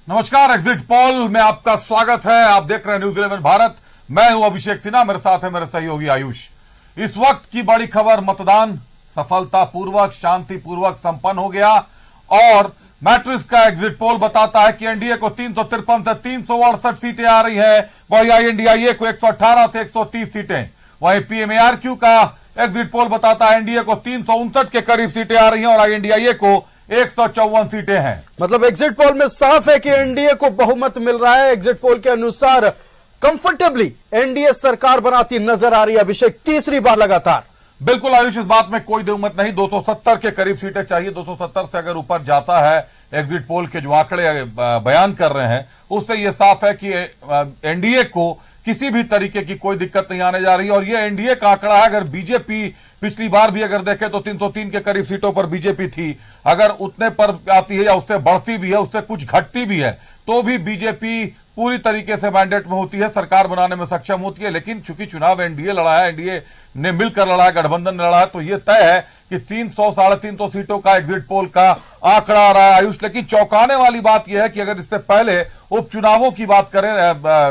नमस्कार, exit poll में आपका स्वागत है। आप देख रहे हैं न्यूज़ 11 भारत। मैं हूं अभिषेक सिन्हा, मेरे साथ है मेरे सहयोगी आयुष। इस वक्त की बड़ी खबर, मतदान सफलतापूर्वक शांतिपूर्वक संपन्न हो गया और मैट्रिक्स का एग्जिट पोल बताता है कि एनडीए को 353 से 368 सीटें आ रही है, वहीं आईएनडीआईए को 118 से 130 सीटें। वहीं पीएमएआरक्यू का एग्जिट पोल बताता है एनडीए को 359 के करीब सीटें आ रही हैं और आईएनडीआईए को 154 सीटें हैं। मतलब एग्जिट पोल में साफ है कि एनडीए को बहुमत मिल रहा है। एग्जिट पोल के अनुसार कंफर्टेबली एनडीए सरकार बनाती नजर आ रही है। अभिषेक, तीसरी बार लगातार। बिल्कुल आयुष, इस बात में कोई दुमत नहीं। 270 के करीब सीटें चाहिए। 270 से अगर ऊपर जाता है, एग्जिट पोल के जो आंकड़े बयान कर रहे हैं उससे यह साफ है कि एनडीए को किसी भी तरीके की कोई दिक्कत नहीं आने जा रही है। और यह एनडीए का आंकड़ा है। अगर बीजेपी पिछली बार भी अगर देखें तो 303 के करीब सीटों पर बीजेपी थी, अगर उतने पर आती है या उससे बढ़ती भी है, उससे कुछ घटती भी है, तो भी बीजेपी पूरी तरीके से मैंडेट में होती है, सरकार बनाने में सक्षम होती है। लेकिन चूंकि चुनाव एनडीए लड़ा है, एनडीए ने मिलकर लड़ा है, गठबंधन ने लड़ा है, तो यह तय है कि 300 साढ़े 300 सीटों का एग्जिट पोल का आंकड़ा आ रहा है आयुष। लेकिन चौंकाने वाली बात यह है कि अगर इससे पहले उपचुनावों की बात करें,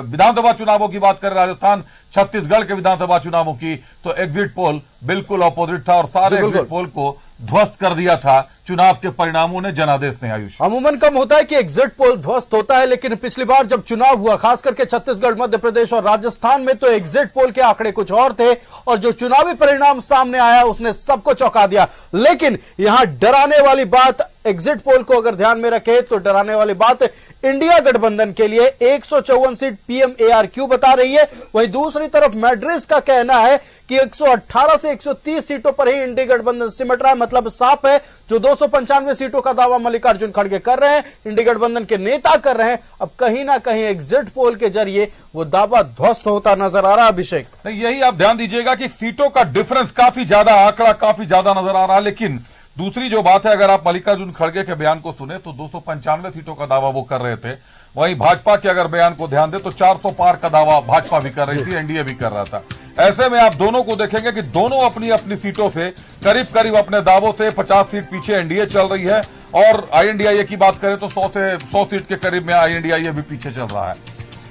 विधानसभा चुनावों की बात करें, राजस्थान छत्तीसगढ़ के विधानसभा चुनावों की, तो एग्जिट पोल बिल्कुल अपोजिट था और सारे एग्जिट पोल को ध्वस्त कर दिया था चुनाव के परिणामों ने, जनादेश ने। आयुष, अमूमन कम होता है कि एग्जिट पोल ध्वस्त होता है, लेकिन पिछली बार जब चुनाव हुआ, खास करके छत्तीसगढ़, मध्य प्रदेश और राजस्थान में, तो एग्जिट पोल के आंकड़े कुछ और थे और जो चुनावी परिणाम सामने आया उसने सबको चौंका दिया। लेकिन यहां डराने वाली बात, एग्जिट पोल को अगर ध्यान में रखे तो डराने वाली बात इंडिया गठबंधन के लिए 154 सीट पीएमएआरक्यू बता रही है। वहीं दूसरी तरफ मैट्रिक्स का कहना है कि 118 से 130 सीटों पर ही इंडिया गठबंधन सिमट रहा है। मतलब साफ है, जो 295 सीटों का दावा मल्लिकार्जुन खड़गे कर रहे हैं, इंडिया गठबंधन के नेता कर रहे हैं, अब कहीं ना कहीं एग्जिट पोल के जरिए वो दावा ध्वस्त होता नजर आ रहा है। अभिषेक, यही आप ध्यान दीजिएगा कि सीटों का डिफरेंस काफी ज्यादा, आंकड़ा काफी ज्यादा नजर आ रहा है। लेकिन दूसरी जो बात है, अगर आप मल्लिकार्जुन खड़गे के बयान को सुने तो 295 सीटों का दावा वो कर रहे थे। वहीं भाजपा के अगर बयान को ध्यान दे तो 400 पार का दावा भाजपा भी कर रही थी, एनडीए भी कर रहा था। ऐसे में आप दोनों को देखेंगे कि दोनों अपनी अपनी सीटों से करीब करीब अपने दावों से 50 सीट पीछे एनडीए चल रही है। और आईएनडीआईए की बात करें तो 100 सीट के करीब में आईएनडीआईए भी पीछे चल रहा है।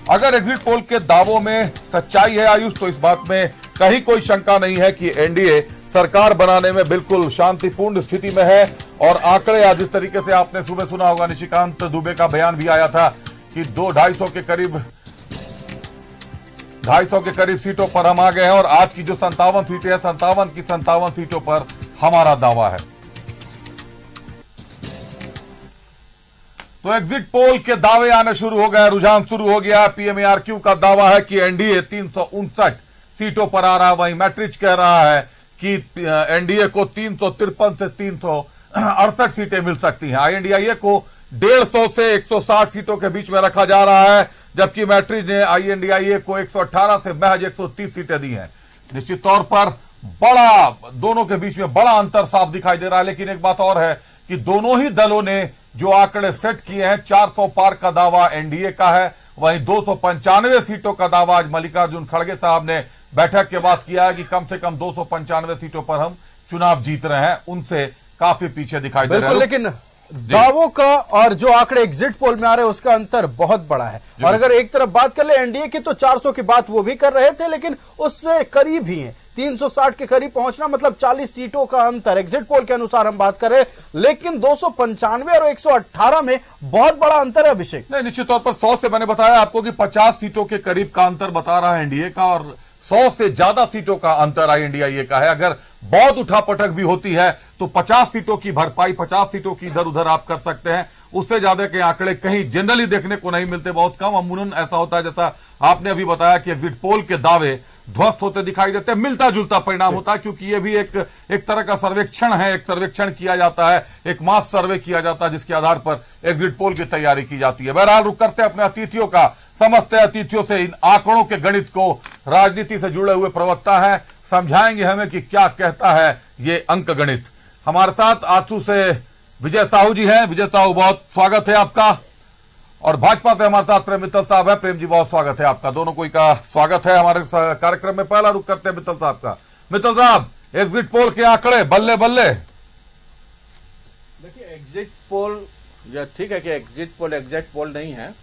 अगर एग्जिट पोल के दावों में सच्चाई है आयुष, तो इस बात में कहीं कोई शंका नहीं है कि एनडीए सरकार बनाने में बिल्कुल शांतिपूर्ण स्थिति में है। और आंकड़े आज जिस तरीके से आपने सुबह सुना होगा, निशिकांत दुबे का बयान भी आया था कि 250 के करीब 250 के करीब सीटों पर हम आ गए हैं और आज की जो 57 सीटें हैं, 57 की 57 सीटों पर हमारा दावा है। तो एग्जिट पोल के दावे आने शुरू हो गए, रुझान शुरू हो गया। पीएमएआरक्यू का दावा है कि एनडीए 359 सीटों पर आ रहा है, वहीं मैट्रिक्स कह रहा है कि एनडीए को 353 से 368 सीटें मिल सकती हैं। आईएनडीआईए को 150 से 160 सीटों के बीच में रखा जा रहा है, जबकि मैट्रिक्स ने आईएनडीआईए को 118 से महज 130 सीटें दी हैं। निश्चित तौर पर दोनों के बीच में बड़ा अंतर साफ दिखाई दे रहा है। लेकिन एक बात और है कि दोनों ही दलों ने जो आंकड़े सेट किए हैं, 400 पार का दावा एनडीए का है, वहीं 295 सीटों का दावा आज मल्लिकार्जुन खड़गे साहब ने बैठक के बाद किया है कि कम से कम 295 सीटों पर हम चुनाव जीत रहे हैं, उनसे काफी पीछे दिखाई दे रहे हैं। लेकिन दावों का और जो आंकड़े एग्जिट पोल में आ रहे हैं उसका अंतर बहुत बड़ा है। और अगर एक तरफ बात कर ले एनडीए की, तो 400 की बात वो भी कर रहे थे, लेकिन उससे करीब ही है। 360 के करीब पहुंचना मतलब 40 सीटों का अंतर एग्जिट पोल के अनुसार हम बात करें। लेकिन 295 और 118 में बहुत बड़ा अंतर है। अभिषेक, नहीं, निश्चित तौर पर 100 से मैंने बताया आपको कि 50 सीटों के करीब का अंतर बता रहा है एनडीए का, और 100 से ज्यादा सीटों का अंतर आईएनडीआईए का है। अगर बहुत उठापटक भी होती है तो 50 सीटों की भरपाई, 50 सीटों की इधर उधर आप कर सकते हैं। उससे ज्यादा के आंकड़े कहीं जनरली देखने को नहीं मिलते, बहुत कम। अमूमन ऐसा होता है, जैसा आपने अभी बताया, कि एग्जिट पोल के दावे ध्वस्त होते दिखाई देते हैं। मिलता जुलता परिणाम होता है, क्योंकि ये भी एक तरह का सर्वेक्षण है। एक सर्वेक्षण किया जाता है, एक मास सर्वे किया जाता है, जिसके आधार पर एग्जिट पोल की तैयारी की जाती है। बहरहाल रुक करते अपने अतिथियों का, समझते अतिथियों से इन आंकड़ों के गणित को। राजनीति से जुड़े हुए प्रवक्ता हैं, समझाएंगे हमें कि क्या कहता है ये अंक गणित। हमारे साथ आंसू से विजय साहू जी हैं। विजय साहू, बहुत स्वागत है आपका। और भाजपा से हमारे साथ प्रेम मित्तल साहब है। प्रेम जी, बहुत स्वागत है आपका। दोनों को का स्वागत है हमारे कार्यक्रम में। पहला रुख करते हैं मित्तल साहब का। मित्तल साहब, एग्जिट पोल के आंकड़े बल्ले बल्ले। देखिए, एग्जिट पोल ये ठीक है कि एग्जिट पोल एग्जैक्ट पोल नहीं है,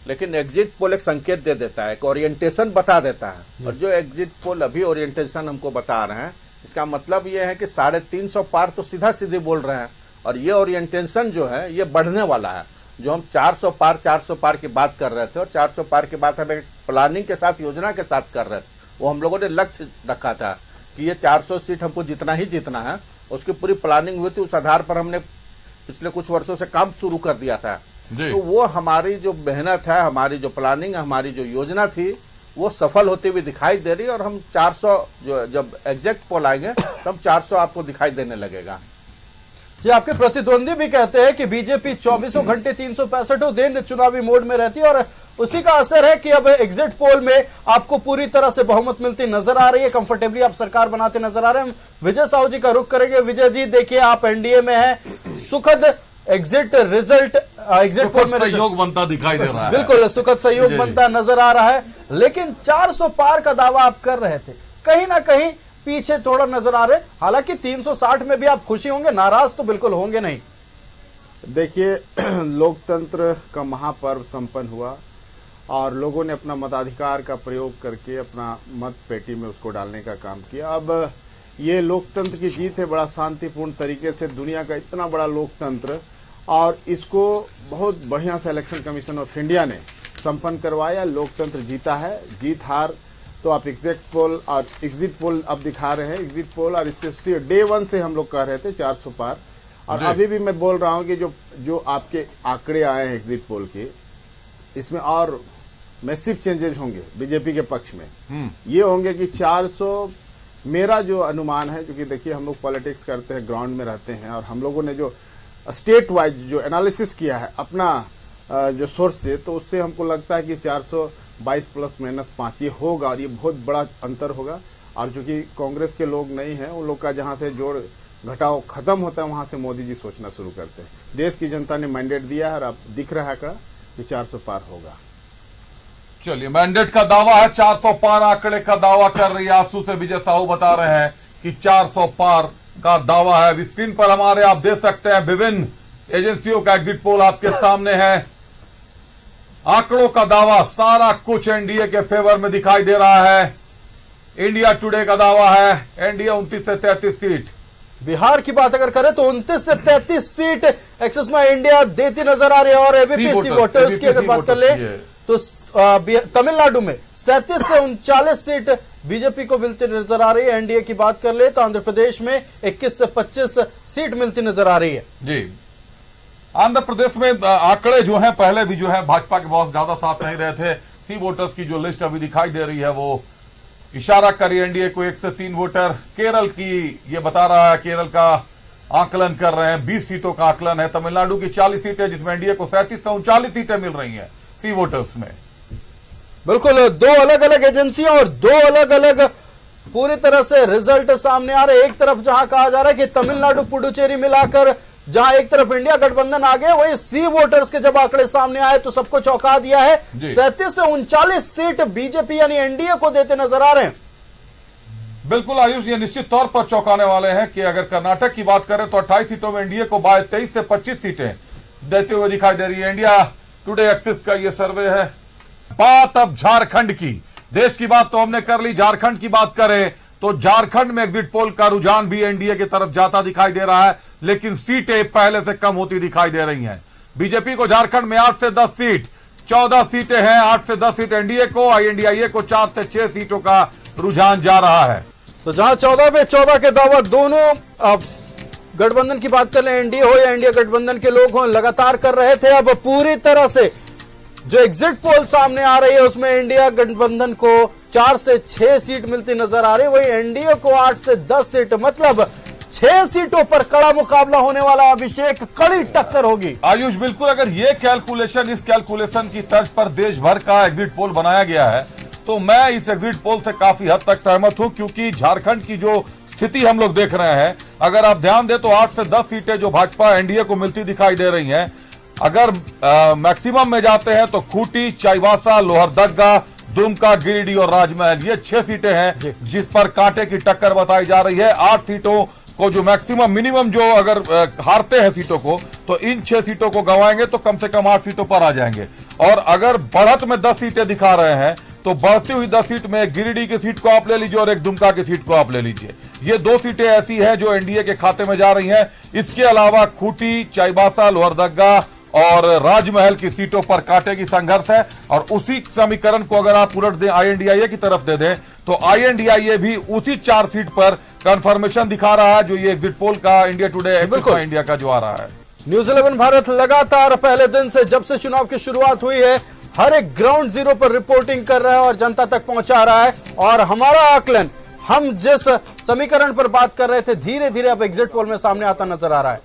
लेकिन एग्जिट पोल एक संकेत दे देता है, एक ओरिएंटेशन बता देता है। और जो एग्जिट पोल अभी ओरिएंटेशन हमको बता रहे हैं, इसका मतलब ये है कि 350 पार तो सीधा सीधे बोल रहे हैं, और ये ओरिएंटेशन जो है ये बढ़ने वाला है। जो हम 400 पार की बात कर रहे थे, और 400 पार की बात हम एक प्लानिंग के साथ, योजना के साथ कर रहे थे, वो हम लोगों ने लक्ष्य रखा था कि ये 400 सीट हमको जितना ही जीतना है। उसकी पूरी प्लानिंग हुई थी, उस आधार पर हमने पिछले कुछ वर्षों से काम शुरू कर दिया था। तो वो हमारी जो मेहनत है, हमारी जो प्लानिंग, हमारी जो योजना थी, वो सफल होती हुई दिखाई दे रही है। और हम 400 जो जब एग्जैक्ट पोल आएंगे तो हम 400 आपको दिखाई देने लगेगा। जी, आपके प्रतिद्वंदी भी कहते हैं कि बीजेपी 24 घंटे 365 दिन चुनावी मोड में रहती है, और उसी का असर है कि अब एग्जिट पोल में आपको पूरी तरह से बहुमत मिलती नजर आ रही है, कंफर्टेबली आप सरकार बनाते नजर आ रहे हैं। विजय साहू जी का रुख करेंगे। विजय जी, देखिए आप एनडीए में हैं, सुखद एग्जिट रिजल्ट, एग्जिट पोल में सहयोग बनता दिखाई दे रहा है। बिल्कुल सुखद सहयोग बनता नजर आ रहा है, लेकिन 400 पार का दावा आप कर रहे थे, कहीं ना कहीं पीछे थोड़ा नजर आ रहे। हालांकि 360 में भी आप खुशी होंगे, नाराज तो बिल्कुल होंगे नहीं। देखिए, लोकतंत्र का महापर्व संपन्न हुआ और लोगों ने अपना मताधिकार का प्रयोग करके अपना मत पेटी में उसको डालने का काम किया। अब ये लोकतंत्र की जीत है, बड़ा शांतिपूर्ण तरीके से, दुनिया का इतना बड़ा लोकतंत्र, और इसको बहुत बढ़िया से इलेक्शन कमीशन ऑफ इंडिया ने संपन्न करवाया। लोकतंत्र जीता है। जीत हार तो आप एग्जिट पोल और एग्जिट पोल अब दिखा रहे हैं। एग्जिट पोल और इससे डे 1 से हम लोग कह रहे थे 400 पार, और अभी भी मैं बोल रहा हूं कि जो आपके आंकड़े आए हैं एग्जिट पोल के, इसमें और मैसिव चेंजेस होंगे बीजेपी के पक्ष में। ये होंगे कि 400, मेरा जो अनुमान है, क्योंकि देखिए हम लोग पॉलिटिक्स करते हैं, ग्राउंड में रहते हैं, और हम लोगों ने जो स्टेट वाइज जो एनालिसिस किया है अपना जो सोर्स से, तो उससे हमको लगता है कि 422 प्लस माइनस 5 ये होगा, और ये बहुत बड़ा अंतर होगा। और चूंकि कांग्रेस के लोग नहीं हैं, उन लोग का जहां से जोड़ घटाव खत्म होता है, वहां से मोदी जी सोचना शुरू करते हैं। देश की जनता ने मैंडेट दिया है, और अब दिख रहा है कि 400 पार होगा। चलिए, मैंडेट का दावा है, 400 पार आंकड़े का दावा कर रही है आंसू से विजय साहू बता रहे हैं कि 400 पार का दावा है। स्क्रीन पर हमारे आप देख सकते हैं, विभिन्न एजेंसियों का एग्जिट पोल आपके सामने है। आंकड़ों का दावा, सारा कुछ एनडीए के फेवर में दिखाई दे रहा है। इंडिया टुडे का दावा है एनडीए 29 से 33 सीट। बिहार की बात अगर करें तो 29 से 33 सीट एक्सेस में इंडिया देती नजर आ रही है। और एबीपी वोटर्स की अगर बात कर ले तो तमिलनाडु में 37 से 39 सीट बीजेपी को मिलती नजर आ रही है। एनडीए की बात कर ले तो आंध्र प्रदेश में 21 से 25 सीट मिलती नजर आ रही है। जी, आंध्र प्रदेश में आंकड़े जो हैं पहले भी जो है भाजपा के बहुत ज्यादा साथ नहीं रहे थे। सी वोटर्स की जो लिस्ट अभी दिखाई दे रही है वो इशारा करी एनडीए को 1 से 3 वोटर। केरल की ये बता रहा है, केरल का आकलन कर रहे हैं, 20 सीटों का आकलन है। तमिलनाडु की 40 सीटें जिसमें एनडीए को 37 से 39 सीटें मिल रही हैं सी वोटर्स में। बिल्कुल, दो अलग अलग एजेंसियां और दो अलग अलग पूरी तरह से रिजल्ट सामने आ रहे। एक तरफ जहां कहा जा रहा है कि तमिलनाडु पुडुचेरी मिलाकर जहां एक तरफ इंडिया गठबंधन आ गए, वहीं सी वोटर्स के जब आंकड़े सामने आए तो सबको चौंका दिया है। 37 से 39 सीट बीजेपी यानी एनडीए को देते नजर आ रहे हैं। बिल्कुल आयुष, ये निश्चित तौर पर चौंकाने वाले हैं कि अगर कर्नाटक की बात करें तो 28 सीटों में एनडीए को 23 से 25 सीटें देते हुए दिखाई दे रही है। इंडिया टुडे एक्सिस का ये सर्वे है। बात अब झारखंड की, देश की बात तो हमने कर ली, झारखंड की बात करें तो झारखंड में एग्जिट पोल का रुझान भी एनडीए की तरफ जाता दिखाई दे रहा है, लेकिन सीटें पहले से कम होती दिखाई दे रही हैं। बीजेपी को झारखंड में 8 से 10 सीट, 14 सीटें हैं, 8 से 10 सीट एनडीए को, आईएनडीआईए को 4 से 6 सीटों का रुझान जा रहा है। तो जहां 14 पे 14 के दावा दोनों गठबंधन की बात कर ले, एनडीए हो या एनडीए गठबंधन के लोग हो, लगातार कर रहे थे। अब पूरी तरह से जो एग्जिट पोल सामने आ रही है उसमें इंडिया गठबंधन को 4 से 6 सीट मिलती नजर आ रही है, वही एनडीए को 8 से 10 सीट, मतलब 6 सीटों पर कड़ा मुकाबला होने वाला। अभिषेक, कड़ी टक्कर होगी। आयुष, बिल्कुल, अगर ये कैलकुलेशन, इस कैलकुलेशन की तर्ज पर देश भर का एग्जिट पोल बनाया गया है तो मैं इस एग्जिट पोल से काफी हद तक सहमत हूं, क्योंकि झारखंड की जो स्थिति हम लोग देख रहे हैं, अगर आप ध्यान दें तो 8 से 10 सीटें जो भाजपा एनडीए को मिलती दिखाई दे रही हैं, अगर मैक्सिमम में जाते हैं तो खूंटी, चाईबासा, लोहरदगा, दुमका, गिरिडीह और राजमहल, ये 6 सीटें हैं जिस पर कांटे की टक्कर बताई जा रही है। 8 सीटों को जो मैक्सिमम मिनिमम जो अगर हारते हैं सीटों को, तो इन 6 सीटों को गंवाएंगे तो कम से कम 8 सीटों पर आ जाएंगे। और अगर बढ़त में 10 सीटें दिखा रहे हैं तो बढ़ती हुई 10 सीट में गिरिडीह की सीट को आप ले लीजिए और एक दुमका की सीट को आप ले लीजिए। ये 2 सीटें ऐसी हैं जो एनडीए के खाते में जा रही हैं। इसके अलावा खूंटी, चाईबासा, लोहरदगा और राजमहल की सीटों पर कांटे की संघर्ष है। और उसी समीकरण को अगर आप उलट दें, आईएनडीआईए की तरफ दे दें, तो आईएनडीआईए भी उसी 4 सीट पर कंफर्मेशन दिखा रहा है जो ये एग्जिट पोल का इंडिया टुडे बिल्कुल इंडिया का जो आ रहा है। न्यूज 11 भारत लगातार पहले दिन से जब से चुनाव की शुरुआत हुई है हर एक ग्राउंड जीरो पर रिपोर्टिंग कर रहा है और जनता तक पहुंचा रहा है। और हमारा आकलन, हम जिस समीकरण पर बात कर रहे थे, धीरे धीरे अब एग्जिट पोल में सामने आता नजर आ रहा है।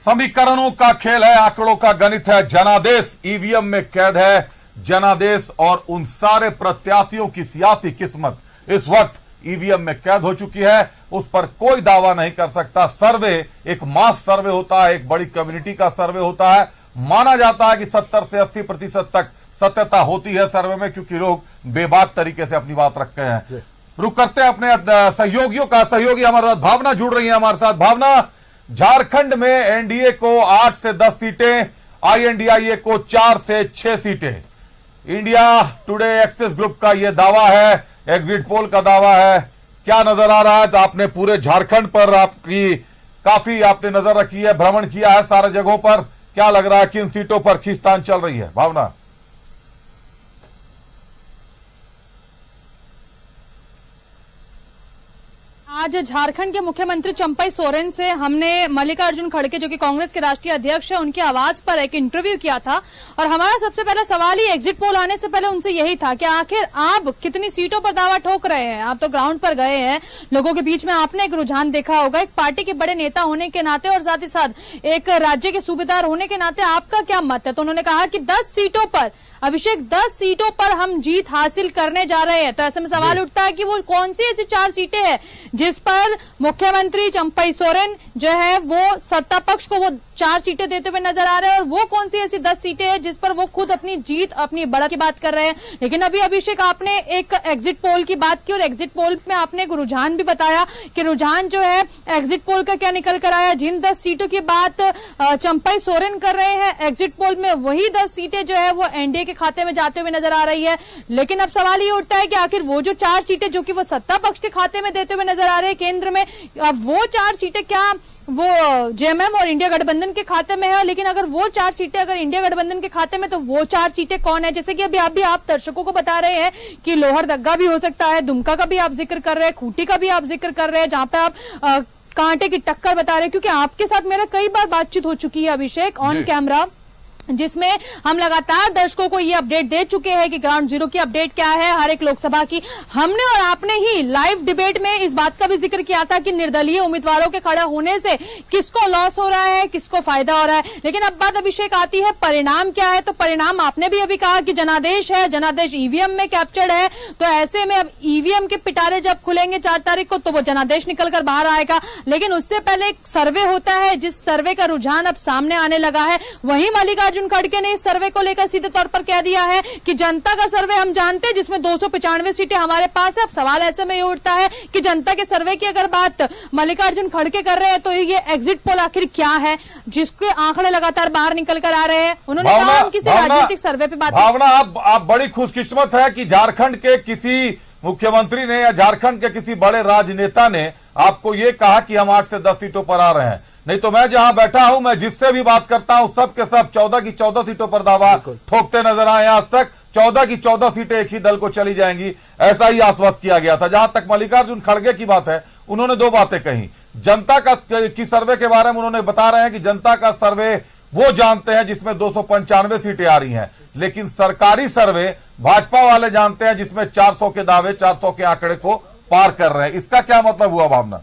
समीकरणों का खेल है, आंकड़ों का गणित है, जनादेश ईवीएम में कैद है। जनादेश और उन सारे प्रत्याशियों की सियासी किस्मत इस वक्त ईवीएम में कैद हो चुकी है, उस पर कोई दावा नहीं कर सकता। सर्वे एक मास सर्वे होता है, एक बड़ी कम्युनिटी का सर्वे होता है। माना जाता है कि 70 से 80% तक सत्यता होती है सर्वे में, क्योंकि लोग बेबाक तरीके से अपनी बात रखते हैं। रुक करते हैं अपने सहयोगियों का। सहयोगी हमारे साथ भावना जुड़ रही है हमारे साथ। भावना, झारखंड में एनडीए को 8 से 10 सीटें, आईएनडीआईए को 4 से 6 सीटें। इंडिया टुडे एक्सेस ग्रुप का यह दावा है, एग्जिट पोल का दावा है। क्या नजर आ रहा है? तो आपने पूरे झारखंड पर आपकी काफी आपने नजर रखी है, भ्रमण किया है सारे जगहों पर। क्या लग रहा है किन सीटों पर खींचतान चल रही है? भावना, आज झारखंड के मुख्यमंत्री चंपई सोरेन से हमने मल्लिकार्जुन खड़गे जो कि कांग्रेस के राष्ट्रीय अध्यक्ष है, उनकी आवाज पर एक इंटरव्यू किया था। और हमारा सबसे पहला सवाल ही एग्जिट पोल आने से पहले उनसे यही था कि आखिर आप कितनी सीटों पर दावा ठोक रहे हैं? आप तो ग्राउंड पर गए हैं, लोगों के बीच में आपने एक रुझान देखा होगा, एक पार्टी के बड़े नेता होने के नाते और साथ ही साथ एक राज्य के सूबेदार होने के नाते आपका क्या मत है? तो उन्होंने कहा कि 10 सीटों पर अभिषेक 10 सीटों पर हम जीत हासिल करने जा रहे हैं। तो ऐसे में सवाल उठता है कि वो कौन सी ऐसी 4 सीटें हैं जिस पर मुख्यमंत्री चंपई सोरेन जो है वो सत्ता पक्ष को वो 4 सीटें देते हुए नजर आ रहे हैं, और वो कौन सी ऐसी 10 सीटें हैं जिस पर वो खुद अपनी जीत, अपनी बढ़त की बात कर रहे हैं। लेकिन अभी अभिषेक आपने एक एग्जिट पोल की बात की और एग्जिट पोल में आपने एक रुझान भी बताया कि रुझान जो है एग्जिट पोल का क्या निकल कर आया। जिन 10 सीटों की बात चंपई सोरेन कर रहे हैं एग्जिट पोल में, वही 10 सीटें जो है वो एनडीए के खाते में जाते हुए नजर आ रही है। लेकिन अब सवाल ये उठता है कि आखिर वो जो 4 सीटें जो कि वो सत्ता पक्ष के खाते में देते हुए नजर आ रहे हैं केंद्र में, अब वो 4 सीटें क्या वो जेएमएम और इंडिया गठबंधन के खाते में है? लेकिन अगर वो 4 सीटें अगर इंडिया गठबंधन के खाते में, तो वो 4 सीटें कौन है? जैसे कि अभी आप दर्शकों को बता रहे हैं कि लोहरदगा भी हो सकता है, दुमका का भी आप जिक्र कर रहे हैं, खूंटी का भी आप जिक्र कर रहे हैं, जहां पे आप कांटे की टक्कर बता रहे हैं। क्योंकि आपके साथ मेरा कई बार बातचीत हो चुकी है अभिषेक ऑन कैमरा, जिसमें हम लगातार दर्शकों को ये अपडेट दे चुके हैं कि ग्राउंड जीरो की अपडेट क्या है हर एक लोकसभा की। हमने और आपने ही लाइव डिबेट में इस बात का भी जिक्र किया था कि निर्दलीय उम्मीदवारों के खड़ा होने से किसको लॉस हो रहा है, किसको फायदा हो रहा है। लेकिन अब बात अभिषेक आती है परिणाम क्या है। तो परिणाम आपने भी अभी कहा कि जनादेश है, जनादेश ईवीएम में कैप्चर्ड है। तो ऐसे में अब ईवीएम के पिटारे जब खुलेंगे 4 तारीख को, तो वो जनादेश निकलकर बाहर आएगा। लेकिन उससे पहले एक सर्वे होता है, जिस सर्वे का रुझान अब सामने आने लगा है। वहीं मल्लिकार्जुन खड़गे ने इस सर्वे को लेकर सीधे तौर पर कह दिया है कि जनता का सर्वे हम जानते हैं, जिसमें 295 सीटें हमारे पास है। अब सवाल ऐसे में ये उठता है कि जनता के सर्वे की अगर बात मल्लिकार्जुन खड़गे कर रहे हैं, तो ये एग्जिट पोल आखिर क्या है जिसके आंकड़े लगातार बाहर निकल कर आ रहे हैं? उन्होंने कहा हम किसी राजनीतिक सर्वे पे बात। भावना, आप बड़ी खुशकिस्मत है कि झारखंड के किसी मुख्यमंत्री ने या झारखंड के किसी बड़े राजनेता ने आपको ये कहा कि हम 8 से 10 सीटों पर आ रहे हैं। नहीं तो मैं जहां बैठा हूं, मैं जिससे भी बात करता हूं, सब के सब 14 की 14 सीटों पर दावा ठोकते नजर आए। आज तक 14 की 14 सीटें एक ही दल को चली जाएंगी, ऐसा ही आश्वस्त किया गया था। जहां तक मल्लिकार्जुन खड़गे की बात है, उन्होंने 2 बातें कही। जनता की सर्वे के बारे में उन्होंने बता रहे हैं कि जनता का सर्वे वो जानते हैं जिसमें 295 सीटें आ रही हैं, लेकिन सरकारी सर्वे भाजपा वाले जानते हैं जिसमें 400 के दावे, 400 के आंकड़े को पार कर रहे हैं। इसका क्या मतलब हुआ भावना?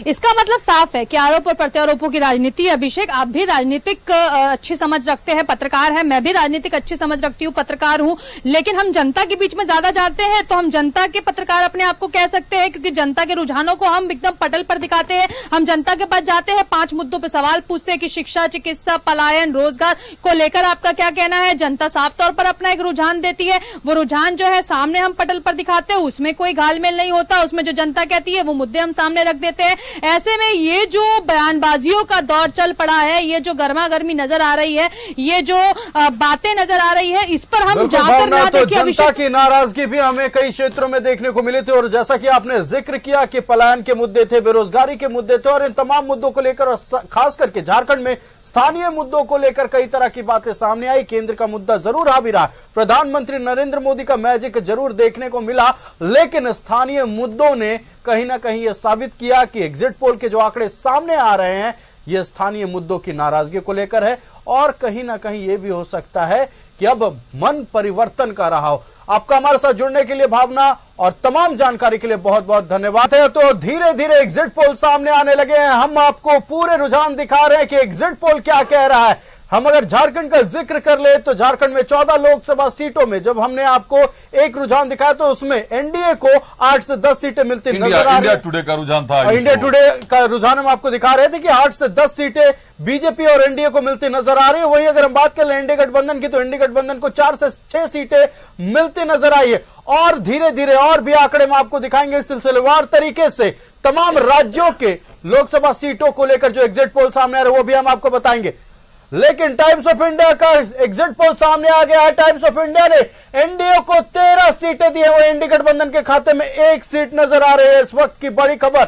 इसका मतलब साफ है कि आरोप और प्रत्यारोपों की राजनीति। अभिषेक, आप भी राजनीतिक अच्छी समझ रखते हैं, पत्रकार हैं, मैं भी राजनीतिक अच्छी समझ रखती हूँ, पत्रकार हूँ, लेकिन हम जनता के बीच में ज्यादा जाते हैं तो हम जनता के पत्रकार अपने आप को कह सकते हैं, क्योंकि जनता के रुझानों को हम एकदम पटल पर दिखाते हैं। हम जनता के पास जाते हैं, 5 मुद्दों पर सवाल पूछते हैं कि शिक्षा, चिकित्सा, पलायन, रोजगार को लेकर आपका क्या कहना है। जनता साफ तौर पर अपना एक रुझान देती है, वो रुझान जो है सामने हम पटल पर दिखाते हैं, उसमें कोई घालमेल नहीं होता, उसमें जो जनता कहती है वो मुद्दे हम सामने रख देते हैं। ऐसे में ये जो बयानबाजियों का दौर चल पड़ा है, ये जो गर्मा गर्मी नजर आ रही है, ये जो बातें नजर आ रही है, इस पर हम जाकर ना देखिए। जनता की नाराजगी भी हमें कई क्षेत्रों में देखने को मिली थी, और जैसा कि आपने जिक्र किया कि पलायन के मुद्दे थे, बेरोजगारी के मुद्दे थे, और इन तमाम मुद्दों को लेकर खास करके झारखंड में स्थानीय मुद्दों को लेकर कई तरह की बातें सामने आई। केंद्र का मुद्दा जरूर हावी रहा, प्रधानमंत्री नरेंद्र मोदी का मैजिक जरूर देखने को मिला, लेकिन स्थानीय मुद्दों ने कहीं ना कहीं यह साबित किया कि एग्जिट पोल के जो आंकड़े सामने आ रहे हैं ये स्थानीय मुद्दों की नाराजगी को लेकर है, और कहीं ना कहीं यह भी हो सकता है कि अब मन परिवर्तन का रहा हो। आपका हमारे साथ जुड़ने के लिए भावना, और तमाम जानकारी के लिए बहुत बहुत धन्यवाद है। तो धीरे धीरे एग्जिट पोल सामने आने लगे हैं, हम आपको पूरे रुझान दिखा रहे हैं कि एग्जिट पोल क्या कह रहा है। हम अगर झारखंड का जिक्र कर ले तो झारखंड में 14 लोकसभा सीटों में जब हमने आपको एक रुझान दिखाया तो उसमें एनडीए को 8 से 10 सीटें मिलती नजर आ रही है। इंडिया टुडे का रुझान था, इंडिया टुडे का रुझान हम आपको दिखा रहे थे कि 8 से 10 सीटें बीजेपी और एनडीए को मिलती नजर आ रही है। वहीं अगर हम बात कर ले एनडीए गठबंधन की तो एनडीए गठबंधन को 4 से 6 सीटें मिलती नजर आई है। और धीरे धीरे और भी आंकड़े हम आपको दिखाएंगे सिलसिलेवार तरीके से तमाम राज्यों के लोकसभा सीटों को लेकर जो एग्जिट पोल सामने आ रहे हैं वो भी हम आपको बताएंगे। लेकिन टाइम्स ऑफ इंडिया का एग्जिट पोल सामने आ गया है। टाइम्स ऑफ इंडिया ने एनडीए को 13 सीटें दी है, वो एनडीए गठबंधन के खाते में 1 सीट नजर आ रही है। इस वक्त की बड़ी खबर,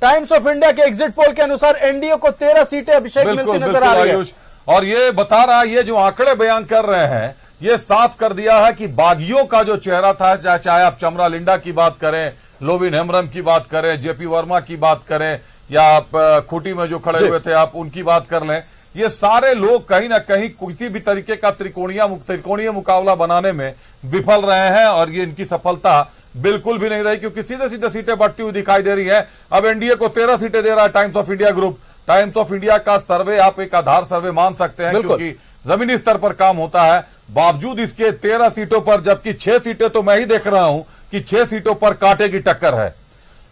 टाइम्स ऑफ इंडिया के एग्जिट पोल के अनुसार एनडीए को 13 सीटें अभिषेक मिलती नजर आ रही है। और ये बता रहा है, ये जो आंकड़े बयान कर रहे हैं ये साफ कर दिया है कि बागियों का जो चेहरा था, चाहे आप चमरा लिंडा की बात करें, लोविन हेम्ब्रम की बात करें, जेपी वर्मा की बात करें, या आप खूंटी में जो खड़े हुए थे आप उनकी बात कर लें, ये सारे लोग कहीं ना कहीं किसी भी तरीके का त्रिकोणीय मुकाबला बनाने में विफल रहे हैं। और ये इनकी सफलता बिल्कुल भी नहीं रही, क्योंकि सीधे सीधे सीटें बढ़ती हुई दिखाई दे रही है। अब एनडीए को 13 सीटें दे रहा है times of India group. Times of India का सर्वे आप एक आधार सर्वे मान सकते हैं, क्योंकि जमीनी स्तर पर काम होता है। बावजूद इसके 13 सीटों पर, जबकि 6 सीटें तो मैं ही देख रहा हूं कि 6 सीटों पर कांटे की टक्कर है।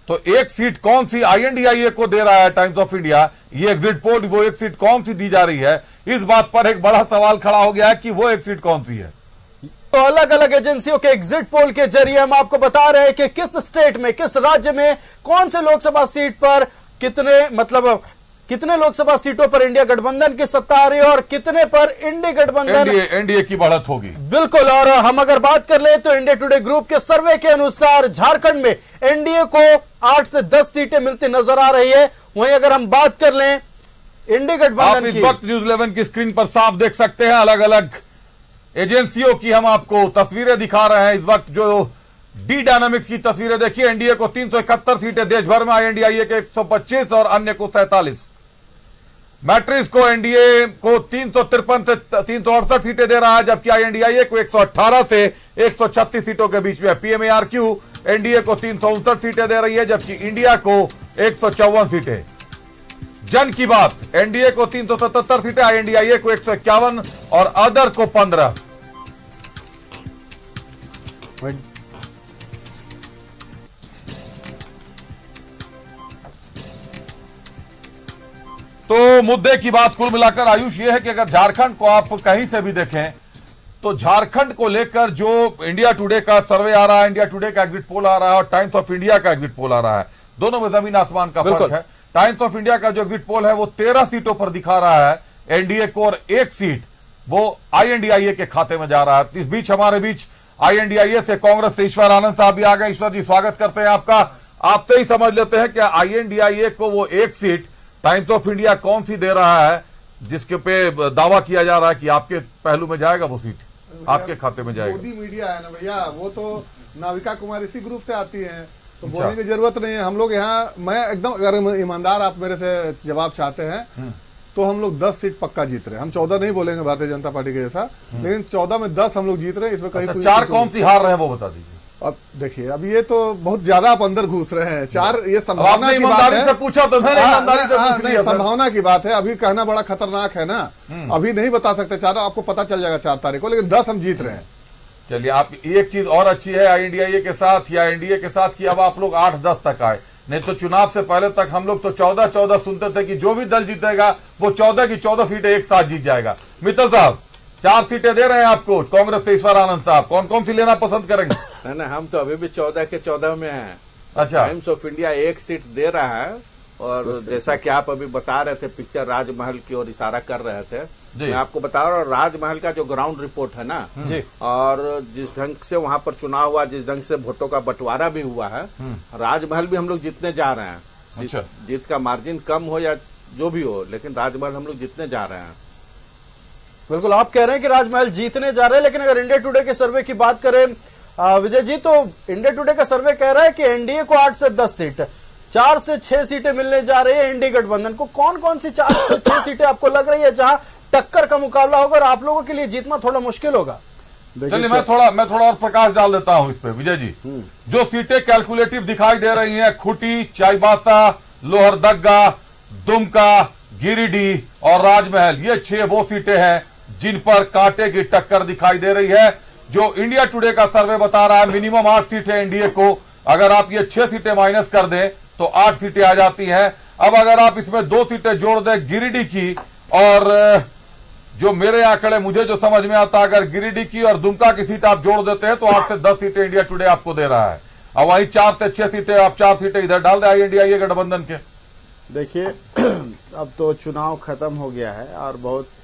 तो एक सीट कौन सी आईएनडीआईए को दे रहा है टाइम्स ऑफ इंडिया, ये एग्जिट पोल, वो एक सीट कौन सी दी जा रही है, इस बात पर एक बड़ा सवाल खड़ा हो गया है कि वो एक सीट कौन सी है। तो अलग अलग एजेंसियों के एग्जिट पोल के जरिए हम आपको बता रहे हैं कि किस स्टेट में, किस राज्य में, कौन से लोकसभा सीट पर कितने लोकसभा सीटों पर इंडिया गठबंधन की सत्ता आ रही है और कितने पर एनडीए की बढ़त होगी। बिल्कुल। और हम अगर बात कर ले तो इंडिया टुडे ग्रुप के सर्वे के अनुसार झारखंड में एनडीए को 8 से 10 सीटें मिलती नजर आ रही है। वहीं अगर हम बात कर लें इंडिया गठबंधन की, इस वक्त न्यूज 11 की स्क्रीन पर साफ देख सकते हैं अलग अलग एजेंसियों की हम आपको तस्वीरें दिखा रहे हैं। इस वक्त जो डी डायनामिक्स की तस्वीरें देखिए, एनडीए को 371 सीटें देश भर में, आईएनडीआईए के 125 और अन्य को 47। मैट्रिक्स को एनडीए को 353 से 368 सीटें दे रहा है, जबकि आईएनडीआईए को 118 से 136 सीटों के बीच में। पीएमएआरक्यू एनडीए को 359 सीटें दे रही है, जबकि इंडिया को 154 सीटें। जन की बात, एनडीए को 377 सीटें, आईएनडीआईए को 151 और अदर को 15। तो मुद्दे की बात कुल मिलाकर आयुष ये है कि अगर झारखंड को आप कहीं से भी देखें तो झारखंड को लेकर जो इंडिया टुडे का सर्वे आ रहा है, इंडिया टुडे का एग्जिट पोल आ रहा है और टाइम्स ऑफ इंडिया का एग्जिट पोल आ रहा है, दोनों में जमीन आसमान का फर्क है। टाइम्स ऑफ इंडिया का जो एग्जिट पोल है वो 13 सीटों पर दिखा रहा है एनडीए को, और 1 सीट वो आईएनडीआईए के खाते में जा रहा है। इस बीच हमारे बीच आईएनडीआईए से कांग्रेस से ईश्वर आनंद साहब भी आ गए। ईश्वर जी, स्वागत करते हैं आपका। आपसे ही समझ लेते हैं कि आईएनडीआईए को वो 1 सीट टाइम्स ऑफ इंडिया कौन सी दे रहा है जिसके पे दावा किया जा रहा है कि आपके पहलू में जाएगा, वो सीट आपके खाते में जाएगा। मोदी मीडिया है ना भैया, वो तो नाविका कुमार इसी ग्रुप से आती है, तो बोलने की जरूरत नहीं है। हम लोग यहाँ, मैं एकदम अगर ईमानदार आप मेरे से जवाब चाहते हैं तो हम लोग 10 सीट पक्का जीत रहे हैं। हम 14 नहीं बोलेंगे भारतीय जनता पार्टी के जैसा, लेकिन 14 में 10 हम लोग जीत रहे हैं। इसमें कहीं 4 कौन सी हार रहे हैं वो बता दीजिए। अब देखिए, अब ये तो बहुत ज्यादा आप अंदर घुस रहे हैं। चार ये संभावना की बात ईमानदारी है। से पूछा तो मैंने ईमानदारी से पूछ नहीं, लिया सर। संभावना की बात है। अभी कहना बड़ा खतरनाक है ना, अभी नहीं बता सकते। चारों आपको पता चल जाएगा 4 तारीख को, लेकिन 10 हम जीत रहे हैं। चलिए, आप एक चीज और अच्छी है INDIA के साथ या NDA के साथ कि अब आप लोग 8-10 तक आए। नहीं तो चुनाव से पहले तक हम लोग तो 14-14 सुनते थे कि जो भी दल जीतेगा वो 14 की 14 सीटें एक साथ जीत जाएगा। मित्तल साहब, 4 सीटें दे रहे हैं आपको कांग्रेस से ईश्वर आनंद साहब, कौन कौन सी लेना पसंद करेंगे? ना हम तो अभी भी 14 के 14 में हैं। अच्छा, टाइम्स ऑफ इंडिया 1 सीट दे रहा है, और जैसा कि आप अभी बता रहे थे, पिक्चर राजमहल की ओर इशारा कर रहे थे। मैं आपको बता रहा हूँ, राजमहल का जो ग्राउंड रिपोर्ट है ना जी, और जिस ढंग से वहाँ पर चुनाव हुआ, जिस ढंग से वोटों का बंटवारा भी हुआ है, राजमहल भी हम लोग जीतने जा रहे हैं। अच्छा, जीत का मार्जिन कम हो या जो भी हो, लेकिन राजमहल हम लोग जीतने जा रहे हैं। बिल्कुल आप कह रहे हैं कि राजमहल जीतने जा रहे हैं, लेकिन अगर इंडिया टुडे के सर्वे की बात करें विजय जी, तो इंडिया टुडे का सर्वे कह रहा है कि एनडीए को 8 से 10 सीट, 4 से 6 सीटें मिलने जा रही है एनडीए गठबंधन को। कौन कौन सी 4 से 6 सीटें आपको लग रही है जहां टक्कर का मुकाबला होगा और आप लोगों के लिए जीतना थोड़ा मुश्किल होगा? चलिए मैं थोड़ा और प्रकाश डाल देता हूं इस पे विजय जी। जो सीटें कैलकुलेटिव दिखाई दे रही हैं, खूंटी, चाईबासा, लोहरदगा, दुमका, गिरिडीह और राजमहल, ये 6 वो सीटें हैं जिन पर कांटे की टक्कर दिखाई दे रही है। जो इंडिया टुडे का सर्वे बता रहा है मिनिमम 8 सीटें एनडीए को, अगर आप ये 6 सीटें माइनस कर दें तो 8 सीटें आ जाती हैं। अब अगर आप इसमें 2 सीटें जोड़ दें गिरिडीह की, और जो मेरे आंकड़े मुझे जो समझ में आता है, अगर गिरिडीह की और दुमका की सीट आप जोड़ देते हैं तो 8 से 10 सीटें इंडिया टुडे आपको दे रहा है। और वहीं 4 से 6 सीटें, आप 4 सीटें इधर डाल दें INDIA गठबंधन के। देखिए अब तो चुनाव खत्म हो गया है और बहुत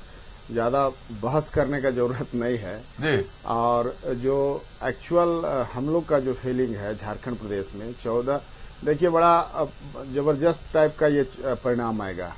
ज्यादा बहस करने का जरूरत नहीं है जी। और जो एक्चुअल हम लोग का जो फीलिंग है झारखंड प्रदेश में 14, देखिए बड़ा जबरदस्त टाइप का ये परिणाम आएगा।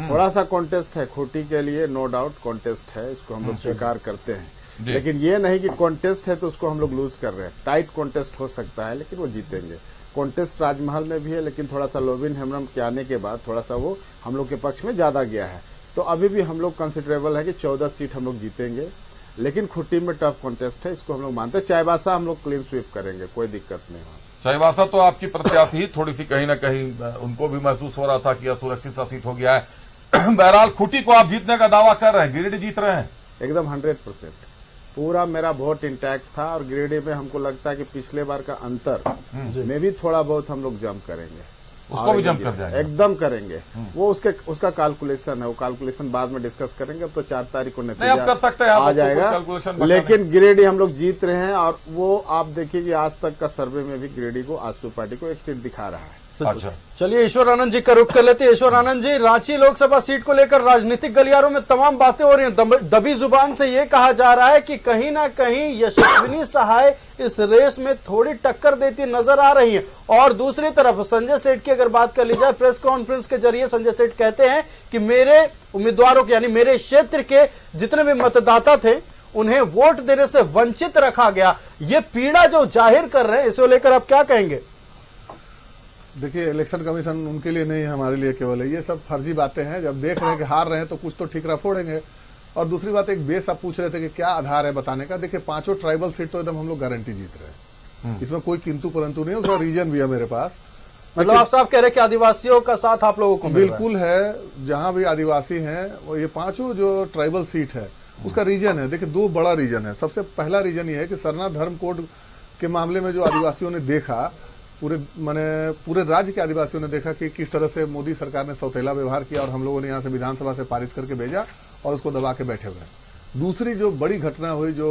थोड़ा सा कॉन्टेस्ट है खूंटी के लिए, नो डाउट कॉन्टेस्ट है, इसको हम लोग स्वीकार करते हैं, लेकिन ये नहीं कि कॉन्टेस्ट है तो उसको हम लोग लूज कर रहे हैं। टाइट कॉन्टेस्ट हो सकता है लेकिन वो जीतेंगे। कॉन्टेस्ट राजमहल में भी है, लेकिन थोड़ा सा लोबिन हेम्ब्रम के आने के बाद थोड़ा सा वो हम लोग के पक्ष में ज्यादा गया है। तो अभी भी हम लोग कंसिडरेबल है कि 14 सीट हम लोग जीतेंगे, लेकिन खूंटी में टफ कॉन्टेस्ट है, इसको हम लोग मानते हैं। चाईबासा हम लोग क्लीन स्वीप करेंगे, कोई दिक्कत नहीं हो। चाईबासा तो आपकी प्रत्याशी थोड़ी सी कहीं ना कहीं उनको भी महसूस हो रहा था कि असुरक्षित सा सीट हो गया है। बहरहाल खूंटी को आप जीतने का दावा कर रहे हैं, गिरिडीह जीत रहे हैं एकदम 100%। पूरा मेरा वोट इंटैक्ट था और गिरिडीह में हमको लगता है कि पिछले बार का अंतर में भी थोड़ा बहुत हम लोग जंप करेंगे, उसको भी जंप कर जाएंगे, एकदम करेंगे। वो उसका कैलकुलेशन है, वो कैलकुलेशन बाद में डिस्कस करेंगे। अब तो 4 तारीख को नहीं, आप कर सकते हैं, आ जाएगा, लेकिन गिरिडीह हम लोग जीत रहे हैं। और वो आप देखिए कि आज तक का सर्वे में भी गिरिडीह को आजसू पार्टी को 1 सीट दिखा रहा है। अच्छा, चलिए ईश्वर आनंद जी का रुख कर लेते हैं। ईश्वर आनंद जी, रांची लोकसभा सीट को लेकर राजनीतिक गलियारों में तमाम बातें हो रही हैं। दबी जुबान से ये कहा जा रहा है कि कहीं ना कहीं यशस्विनी सहाय इस रेस में थोड़ी टक्कर देती नजर आ रही है। और दूसरी तरफ संजय सेठ की अगर बात कर ली जाए, प्रेस कॉन्फ्रेंस के जरिए संजय सेठ कहते हैं कि मेरे उम्मीदवारों के यानी मेरे क्षेत्र के जितने भी मतदाता थे उन्हें वोट देने से वंचित रखा गया। ये पीड़ा जो जाहिर कर रहे हैं, इसे लेकर आप क्या कहेंगे? देखिए, इलेक्शन कमीशन उनके लिए नहीं है, हमारे लिए केवल है। ये सब फर्जी बातें हैं। जब देख रहे हैं कि हार रहे हैं तो कुछ तो ठीकरा फोड़ेंगे। और दूसरी बात, एक बेस आप पूछ रहे थे कि क्या आधार है बताने का। देखिए, 5 ट्राइबल सीट तो एकदम हम लोग गारंटी जीत रहे हैं, इसमें कोई किंतु परंतु नहीं है। उसका रीजन भी है मेरे पास। मतलब आप साहब कह रहे हैं कि आदिवासियों का साथ आप लोगों को बिल्कुल है। जहां भी आदिवासी हैं, वो ये 5 जो ट्राइबल सीट है उसका रीजन है। देखिए, 2 बड़ा रीजन है। सबसे पहला रीजन ये है कि सरना धर्म कोड के मामले में जो आदिवासियों ने देखा, पूरे राज्य के आदिवासियों ने देखा कि किस तरह से मोदी सरकार ने सौतेला व्यवहार किया, और हम लोगों ने यहाँ से विधानसभा से पारित करके भेजा और उसको दबा के बैठे हुए। दूसरी जो बड़ी घटना हुई जो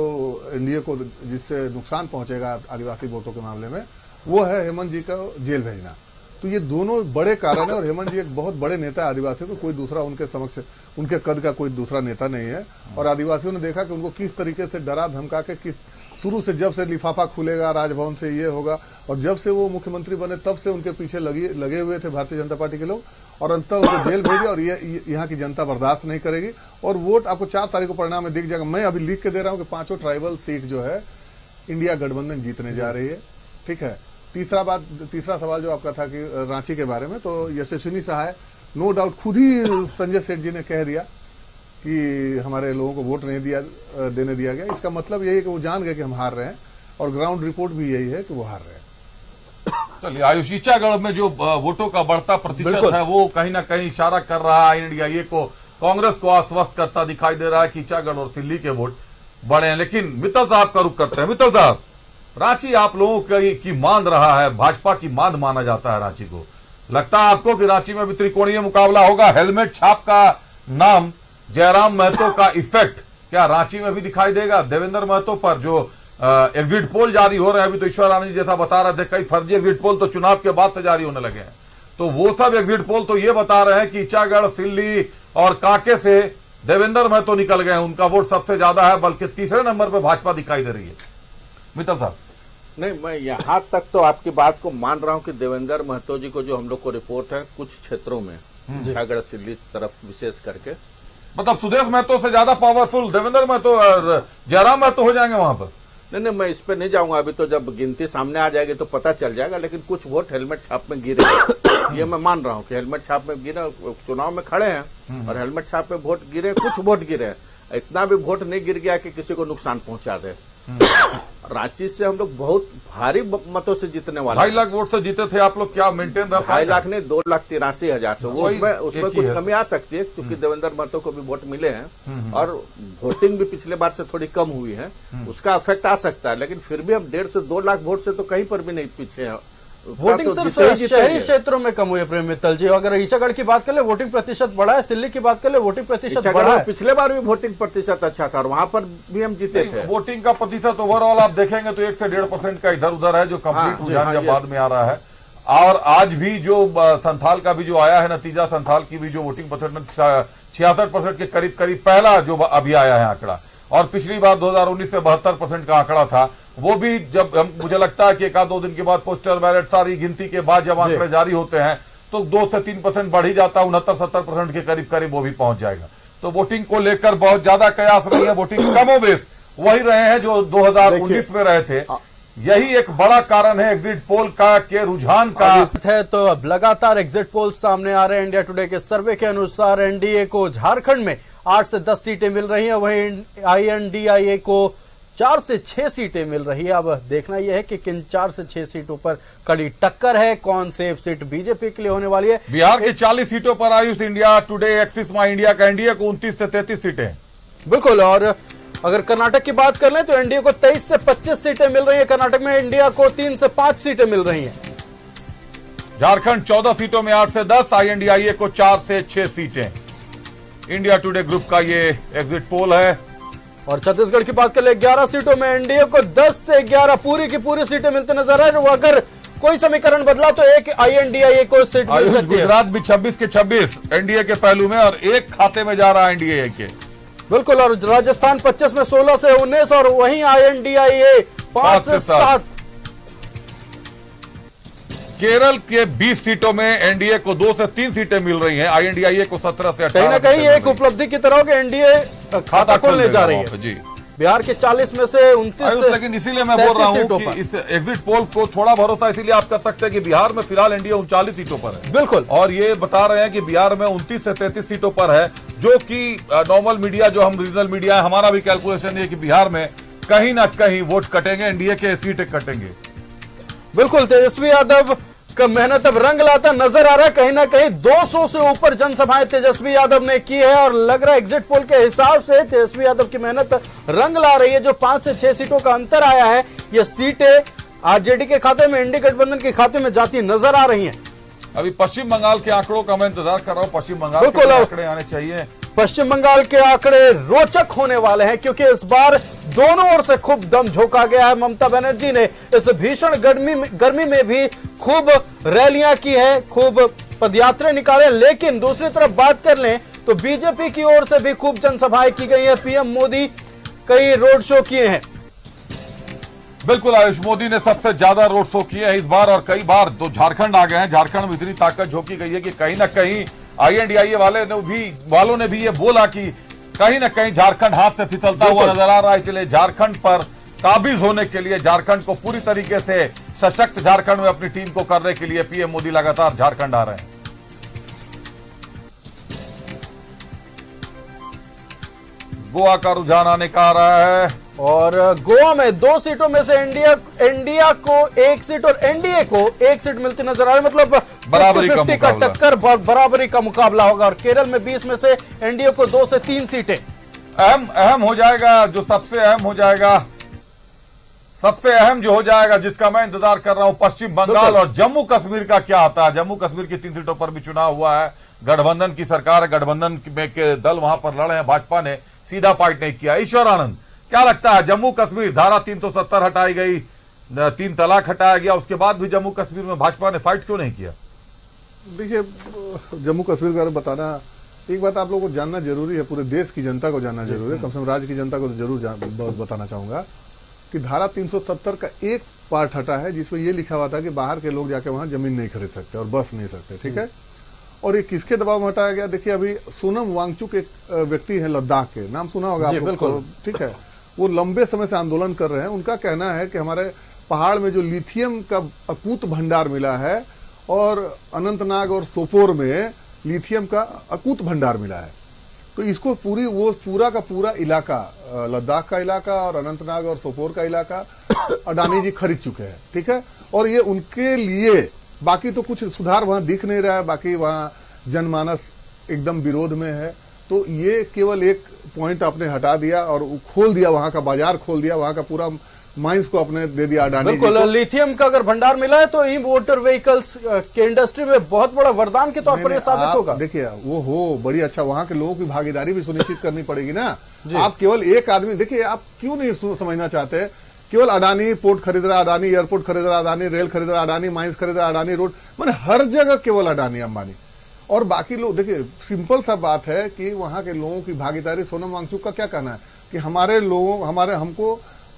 एनडीए को जिससे नुकसान पहुंचेगा आदिवासी वोटों के मामले में, वो है हेमंत जी का जेल भेजना। तो ये दोनों बड़े कारण है। और हेमंत जी एक बहुत बड़े नेता है आदिवासियों को, कोई दूसरा उनके समक्ष, उनके कद का कोई दूसरा नेता नहीं है। और आदिवासियों ने देखा कि उनको किस तरीके से डरा धमका के, किस शुरू से जब से लिफाफा खुलेगा राजभवन से ये होगा, और जब से वो मुख्यमंत्री बने तब से उनके पीछे लगे हुए थे भारतीय जनता पार्टी के लोग, और अंततः उनको जेल भेजे। और ये यहाँ की जनता बर्दाश्त नहीं करेगी। और वोट आपको 4 तारीख को परिणाम में दिख जाएगा। मैं अभी लिख के दे रहा हूँ कि 5 ट्राइबल सीट जो है इंडिया गठबंधन जीतने जा रही है। ठीक है। तीसरा सवाल जो आपका था कि रांची के बारे में, तो यशस्विनी सहाय नो डाउट खुद ही संजय सेठ जी ने कह दिया कि हमारे लोगों को वोट नहीं देने दिया गया। इसका मतलब यही है कि वो जान गए कि हम हार रहे हैं। और ग्राउंड रिपोर्ट भी यही है कि वो हार रहे हैं। चलिए, आयुष, ईचागढ़ में जो वोटों का बढ़ता प्रतिशत है वो कहीं ना कहीं इशारा कर रहा है INDIA को, कांग्रेस को आश्वस्त करता दिखाई दे रहा है कि ईचागढ़ और सिल्ली के वोट बढ़े हैं। लेकिन मित्तल साहब का रुख करते हैं। मित्तल साहब, रांची आप लोगों की मांद रहा है, भाजपा की मांद माना जाता है रांची को। लगता है आपको कि रांची में भी त्रिकोणीय मुकाबला होगा? हेलमेट छाप का नाम, जयराम महतो का इफेक्ट क्या रांची में भी दिखाई देगा? देवेंद्र महतो पर जो एग्जिट पोल जारी हो रहे हैं, अभी तो ईश्वर आनंद जैसा बता रहे थे कई फर्जी एग्जिट पोल तो चुनाव के बाद से जारी होने लगे हैं, तो वो सब एग्जिट पोल तो ये बता रहे हैं कि ईचागढ़, सिल्ली और कांके से देवेंद्र महतो निकल गए हैं, उनका वोट सबसे ज्यादा है, बल्कि तीसरे नंबर पर भाजपा दिखाई दे रही है। मित्तल साहब, नहीं, मैं यहाँ तक तो आपकी बात को मान रहा हूँ कि देवेंद्र महतो जी को जो हम लोग को रिपोर्ट है कुछ क्षेत्रों में ईचागढ़, सिल्ली तरफ विशेष करके, मतलब सुदेश महतो से ज्यादा पावरफुल देवेंद्र महतो और जयराम महतो हो जाएंगे वहां पर? नहीं, मैं इस पे नहीं जाऊंगा, अभी तो जब गिनती सामने आ जाएगी तो पता चल जाएगा। लेकिन कुछ वोट हेलमेट छाप में गिरे ये मैं मान रहा हूँ कि हेलमेट छाप में गिरे, चुनाव में खड़े हैं और हेलमेट छाप में वोट गिरे, कुछ वोट गिरे। इतना भी वोट नहीं गिर गया कि किसी को नुकसान पहुंचा दे। रांची से हम लोग बहुत भारी मतों से जीतने वाले, 2.5 लाख वोट से जीते थे आप लोग, क्या मेंटेन रहा? 2.5 लाख नहीं, 2,83,000 से। वो उसमें कुछ कमी आ सकती है क्योंकि देवेंद्र महतो को भी वोट मिले हैं और वोटिंग भी पिछले बार से थोड़ी कम हुई है, उसका इफेक्ट आ सकता है। लेकिन फिर भी हम 1.5 से 2 लाख वोट से तो कहीं पर भी नहीं पीछे हैं। वोटिंग सिर्फ शहरी क्षेत्रों में कम हुई है प्रेम मित्तल जी। अगर ईचागढ़ की बात कर ले वोटिंग प्रतिशत बढ़ा है, सिल्ली की बात कर ले वोटिंग प्रतिशत बढ़ा है। पिछले बार भी वोटिंग प्रतिशत अच्छा था और वहां पर भी हम जीते थे। वोटिंग का प्रतिशत ओवरऑल आप देखेंगे तो 1 से 1.5% का इधर उधर है, जो कंप्लीट रुझान जब बाद में आ रहा है। और आज भी जो संथाल का भी जो आया है नतीजा, संथाल की भी जो वोटिंग प्रतिशत 66% के करीब पहला जो अभी आया है आंकड़ा, और पिछली बार 2019 में 72% का आंकड़ा था। वो भी जब मुझे लगता है कि 1-2 दिन के बाद पोस्टल बैलेट सारी गिनती के बाद जब आंकड़े जारी होते हैं तो 2 से 3% बढ़ ही जाता है, 69-70% के करीब वो भी पहुंच जाएगा। तो वोटिंग को लेकर बहुत ज्यादा कयास नहीं है, वोटिंग कमोबेश वही रहे हैं जो 2019 में रहे थे। यही एक बड़ा कारण है एग्जिट पोल का के रुझान का है। तो अब लगातार एग्जिट पोल सामने आ रहे हैं। इंडिया टुडे के सर्वे के अनुसार एनडीए को झारखंड में 8 से 10 सीटें मिल रही हैं, वहीं INDIA को 4 से 6 सीटें मिल रही है। अब देखना यह है कि किन 4 से 6 सीटों पर कड़ी टक्कर है, कौन से सीट बीजेपी के लिए होने वाली है। बिहार की 40 सीटों पर आयुष इंडिया टुडे एक्सिस माई इंडिया का एनडीए को 29 से 33 सीटें बिल्कुल। और अगर कर्नाटक की बात कर लें तो एनडीए को 23 से 25 सीटें मिल रही है, कर्नाटक में इंडिया को 3 से 5 सीटें मिल रही हैं। झारखंड 14 सीटों में 8 से 10, INDIA को 4 से 6 सीटें। इंडिया टुडे ग्रुप का ये एग्जिट पोल है। और छत्तीसगढ़ की बात कर ले 11 सीटों में एनडीए को 10 से 11 पूरी की पूरी सीटें मिलते नजर आ रही है। अगर कोई समीकरण बदला तो एक INDIA को सीट मिल सकती है। गुजरात भी 26 के 26 एनडीए के पहलू में और एक खाते में जा रहा है INDIA के, बिल्कुल। और राजस्थान 25 में 16 से 19 और वहीं INDIA 5 से 7। केरल के 20 सीटों में एनडीए को 2 से 3 सीटें मिल रही हैं, INDIA को 17 से 18। कहीं ना कहीं एक उपलब्धि की तरह कि एनडीए खाता खोलने जा रही है जी। बिहार के 40 में से 29 से, लेकिन इसीलिए मैं बोल रहा हूं कि इस एग्जिट पोल को थोड़ा भरोसा इसीलिए आप कर सकते हैं कि बिहार में फिलहाल एनडीए 39 सीटों पर है। बिल्कुल। और ये बता रहे हैं कि बिहार में 29 से 33 सीटों पर है, जो कि नॉर्मल मीडिया, जो हम रीजनल मीडिया है, हमारा भी कैलकुलेशन है कि बिहार में कहीं ना कहीं वोट कटेंगे, एनडीए के सीटें कटेंगे। बिल्कुल। तेजस्वी यादव का मेहनत अब रंग लाता नजर आ रहा है। कहीं ना कहीं 200 से ऊपर जनसभाएं तेजस्वी यादव ने की है और लग रहा है एग्जिट पोल के हिसाब से तेजस्वी यादव की मेहनत रंग ला रही है। जो 5 से 6 सीटों का अंतर आया है, ये सीटें आरजेडी के खाते में, इंडी गठबंधन के खाते में जाती नजर आ रही हैं। अभी पश्चिम बंगाल के आंकड़ों का मैं इंतजार कर रहा हूं, पश्चिम बंगाल के आंकड़े आने चाहिए। पश्चिम बंगाल के आंकड़े रोचक होने वाले हैं क्योंकि इस बार दोनों ओर से खूब दम झोंका गया है। ममता बनर्जी ने इस भीषण गर्मी में भी खूब रैलियां की है, खूब पदयात्रा निकाले। लेकिन दूसरी तरफ बात कर लें तो बीजेपी की ओर से भी खूब जनसभाएं की गई है। पीएम मोदी कई रोड शो किए हैं। बिल्कुल, आयुष मोदी ने सबसे ज्यादा रोड शो किए हैं इस बार, और कई बार तो झारखंड आ गए हैं। झारखंड में इतनी ताकत झोंकी गई है कि कहीं ना कहीं INDIA वालों ने भी ये बोला कि कहीं ना कहीं झारखंड हाथ से फिसलता हुआ नजर आ रहा है। इसलिए झारखंड पर काबिज होने के लिए, झारखंड को पूरी तरीके से सशक्त झारखंड में अपनी टीम को करने के लिए पीएम मोदी लगातार झारखंड आ रहे हैं। गोवा का रुझान आने का आ रहा है, और गोवा में 2 सीटों में से इंडिया को 1 सीट और एनडीए को 1 सीट मिलती नजर आ रही है। मतलब बराबरी का टक्कर, बराबरी का मुकाबला होगा। और केरल में 20 में से एनडीए को 2 से 3 सीटें। अहम हो जाएगा, जो सबसे अहम हो जाएगा, सबसे अहम जो हो जाएगा, जिसका मैं इंतजार कर रहा हूं, पश्चिम बंगाल और जम्मू कश्मीर का क्या आता है। जम्मू कश्मीर की 3 सीटों पर भी चुनाव हुआ है, गठबंधन की सरकार है, गठबंधन में के दल वहां पर लड़े हैं, भाजपा ने सीधा फाइट नहीं किया। ईश्वर आनंद, क्या लगता है जम्मू कश्मीर, धारा 370 हटाई गई, 3 तलाक हटाया गया, उसके बाद भी जम्मू कश्मीर में भाजपा ने फाइट क्यों नहीं किया? देखिए, जम्मू कश्मीर के बारे में बताना, एक बात आप लोगों को जानना जरूरी है, पूरे देश की जनता को जानना जरूरी है, कम से कम राज्य की जनता को तो जरूर बताना चाहूंगा कि धारा 370 का एक पार्ट हटा है जिसमें यह लिखा हुआ था कि बाहर के लोग जाके वहां जमीन नहीं खरीद सकते और बस नहीं सकते, ठीक है। और ये किसके दबाव में हटाया गया? देखिए, अभी सोनम वांगचुक एक व्यक्ति है लद्दाख के, नाम सुना होगा आपको, बिल्कुल, ठीक है। वो लंबे समय से आंदोलन कर रहे हैं। उनका कहना है कि हमारे पहाड़ में जो लिथियम का अकूत भंडार मिला है और अनंतनाग और सोपोर में लिथियम का अकूत भंडार मिला है, तो इसको पूरा का पूरा इलाका, लद्दाख का इलाका और अनंतनाग और सोपोर का इलाका अडानी जी खरीद चुके हैं, ठीक है। और ये उनके लिए, बाकी तो कुछ सुधार वहां दिख नहीं रहा है, बाकी वहां जनमानस एकदम विरोध में है। तो ये केवल एक पॉइंट आपने हटा दिया और खोल दिया, वहां का बाजार खोल दिया, वहां का पूरा माइंस को अपने दे दिया अडानी। बिल्कुल, लिथियम का अगर भंडार मिला है तो ई मोटर व्हीकल्स के इंडस्ट्री में बहुत बड़ा वरदान के तौर पर यह साबित होगा। देखिए, वो हो बड़ी अच्छा, वहां के लोगों की भागीदारी भी सुनिश्चित करनी पड़ेगी ना। आप केवल एक आदमी, देखिए, आप क्यों नहीं समझना चाहते, केवल अडानी पोर्ट खरीद रहा, अडानी एयरपोर्ट खरीद रहा, अडानी रेल खरीद रहा, अडानी माइंस खरीद रहा, अडानी रोड, माने हर जगह केवल अडानी अंबानी और बाकी लोग। देखिए, सिंपल सा बात है कि वहां के लोगों की भागीदारी, सोनम वांगचुक का क्या कहना है कि हमारे लोगों,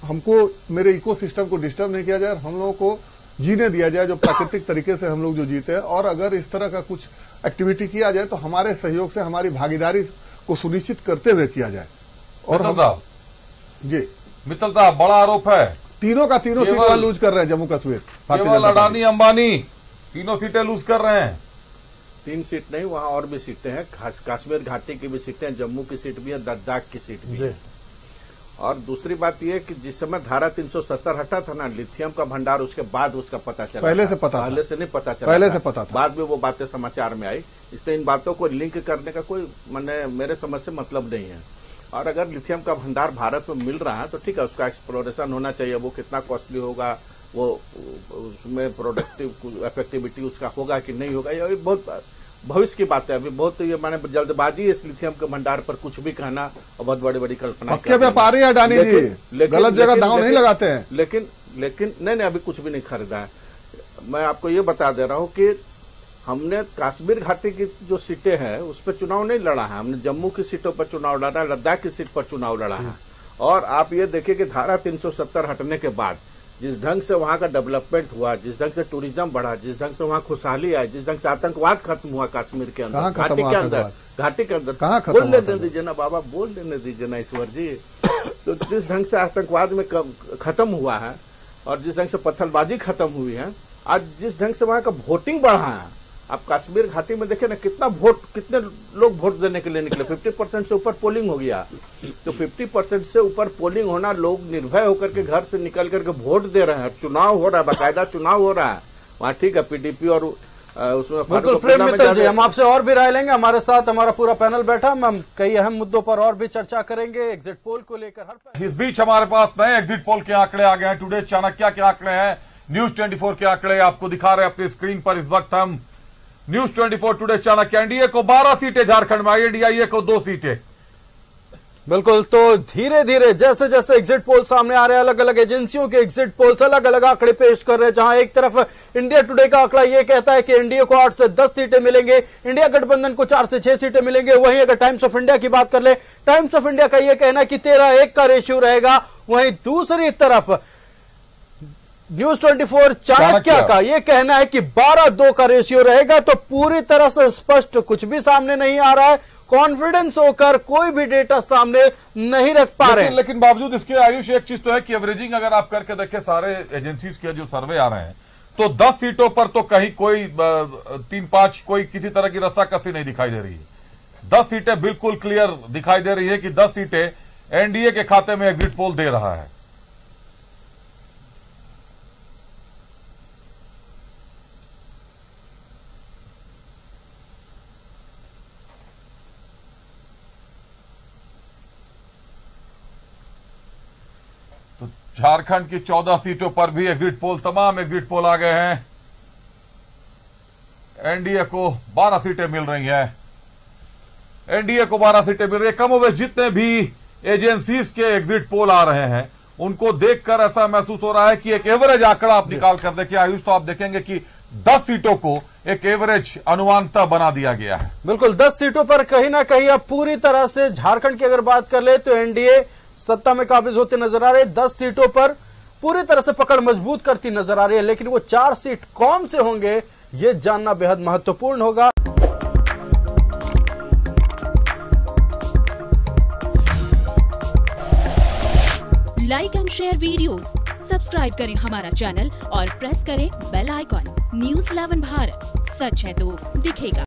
हमको मेरे इकोसिस्टम को डिस्टर्ब नहीं किया जाए, हम लोगों को जीने दिया जाए जो प्राकृतिक तरीके से हम लोग जो जीते हैं, और अगर इस तरह का कुछ एक्टिविटी किया जाए तो हमारे सहयोग से हमारी भागीदारी को सुनिश्चित करते हुए किया जाए। और जी मित्तल साहब, बड़ा आरोप है, तीनों का तीनों सीटें लूज कर रहे हैं जम्मू कश्मीर, केवल अडानी अंबानी तीनों सीटें लूज कर रहे हैं। 3 सीट नहीं, वहां और भी सीटें हैं, कश्मीर घाटी की भी सीटें हैं, जम्मू की सीट भी है, लद्दाख की सीट भी है। और दूसरी बात यह कि जिस समय धारा 370 हटा था ना, लिथियम का भंडार, उसके बाद उसका पता चला, पहले से नहीं पता चला, पहले से पता था, बाद में वो बातें समाचार में आई। इसलिए इन बातों को लिंक करने का कोई मेरे समझ से मतलब नहीं है। और अगर लिथियम का भंडार भारत में मिल रहा है तो ठीक है, उसका एक्सप्लोरेशन होना चाहिए, वो कितना कॉस्टली होगा, वो उसमें प्रोडक्टिव इफेक्टिविटी उसका होगा कि नहीं होगा, ये बहुत भविष्य की बात है। अभी बहुत ये माने जल्दबाजी इस लिथियम के भंडार पर कुछ भी कहना और बहुत बड़ी बड़ी कल्पना। व्यापारी अडानी जी गलत जगह दांव नहीं लगाते हैं। लेकिन नहीं, अभी कुछ भी नहीं खरीदा है। मैं आपको ये बता दे रहा हूँ कि हमने कश्मीर घाटी की जो सीटें हैं उस पर चुनाव नहीं लड़ा है, हमने जम्मू की सीटों पर चुनाव लड़ा है, लद्दाख की सीट पर चुनाव लड़ा है। और आप ये देखिए कि धारा 370 हटने के बाद जिस ढंग से वहां का डेवलपमेंट हुआ, जिस ढंग से टूरिज्म बढ़ा, जिस ढंग से वहां खुशहाली आई, जिस ढंग से आतंकवाद खत्म हुआ कश्मीर के अंदर, घाटी के अंदर बोल लेने दीजिए ना बाबा, बोल लेने दीजिए ना ईश्वर जी। तो जिस ढंग से आतंकवाद में खत्म हुआ है और जिस ढंग से पत्थरबाजी खत्म हुई है, आज जिस ढंग से वहां का वोटिंग बढ़ा है, आप कश्मीर घाटी में देखें ना, कितने लोग वोट देने के लिए निकले, 50% से ऊपर पोलिंग हो गया। तो 50% से ऊपर पोलिंग होना, लोग निर्भय होकर के घर से निकल करके वोट दे रहे हैं, चुनाव हो रहा है, बाकायदा चुनाव हो रहा है वहाँ, ठीक है, पीडीपी और उसमें बिल्कुल। प्रेम मित्तल जी, हम आपसे और भी राय लेंगे, हमारे साथ हमारा पूरा पैनल बैठा, हम कई अहम मुद्दों पर और भी चर्चा करेंगे एग्जिट पोल को लेकर। इस बीच हमारे पास नए एग्जिट पोल के आंकड़े आ गए हैं। टुडे चाणक्य के आंकड़े हैं, न्यूज 24 के आंकड़े आपको दिखा रहे हैं अपनी स्क्रीन पर इस वक्त हम। न्यूज 24 टुडे चाणक्य, एनडीए को 12 सीटें झारखंड में, एनडीए को 2 सीटें। बिल्कुल, तो धीरे धीरे जैसे जैसे एग्जिट पोल सामने आ रहे हैं, अलग अलग एजेंसियों के एग्जिट पोल्स अलग अलग आंकड़े पेश कर रहे हैं। जहां एक तरफ इंडिया टुडे का आंकड़ा यह कहता है कि एनडीए को 8 से 10 सीटें मिलेंगे, इंडिया गठबंधन को 4 से 6 सीटें मिलेंगे। वहीं अगर टाइम्स ऑफ इंडिया की बात कर ले, टाइम्स ऑफ इंडिया का यह कहना है कि 13-1 का रेशियो रहेगा। वहीं दूसरी तरफ न्यूज 24 चाणक्य का यह कहना है कि 12-2 का रेशियो रहेगा। तो पूरी तरह से स्पष्ट कुछ भी सामने नहीं आ रहा है, कॉन्फिडेंस होकर कोई भी डेटा सामने नहीं रख पा रहे हैं। लेकिन बावजूद इसके आयुष एक चीज तो है कि एवरेजिंग अगर आप करके देखें सारे एजेंसीज के जो सर्वे आ रहे हैं, तो 10 सीटों पर तो कहीं कोई 3-5 कोई किसी तरह की रस्साकसी नहीं दिखाई दे रही है। 10 सीटें बिल्कुल क्लियर दिखाई दे रही है कि 10 सीटें एनडीए के खाते में एग्जिट पोल दे रहा है। तो झारखंड की 14 सीटों पर भी एग्जिट पोल, तमाम एग्जिट पोल आ गए हैं। एनडीए को 12 सीटें मिल रही हैं। एनडीए को 12 सीटें मिल रही है। कमोबेश जितने भी एजेंसीज के एग्जिट पोल आ रहे हैं उनको देखकर ऐसा महसूस हो रहा है कि एक एवरेज आंकड़ा आप निकाल कर देखिए आयुष, तो आप देखेंगे कि 10 सीटों को एक एवरेज अनुमानता बना दिया गया है। बिल्कुल 10 सीटों पर कहीं ना कहीं अब पूरी तरह से झारखंड की अगर बात कर ले तो एनडीए सत्ता में काबिज होते नजर आ रहे। 10 सीटों पर पूरी तरह से पकड़ मजबूत करती नजर आ रही है, लेकिन वो 4 सीट कौन से होंगे ये जानना बेहद महत्वपूर्ण होगा। Like and share videos, subscribe करें हमारा चैनल और प्रेस करें बेल आइकॉन। न्यूज़ 11 भारत, सच है तो दिखेगा।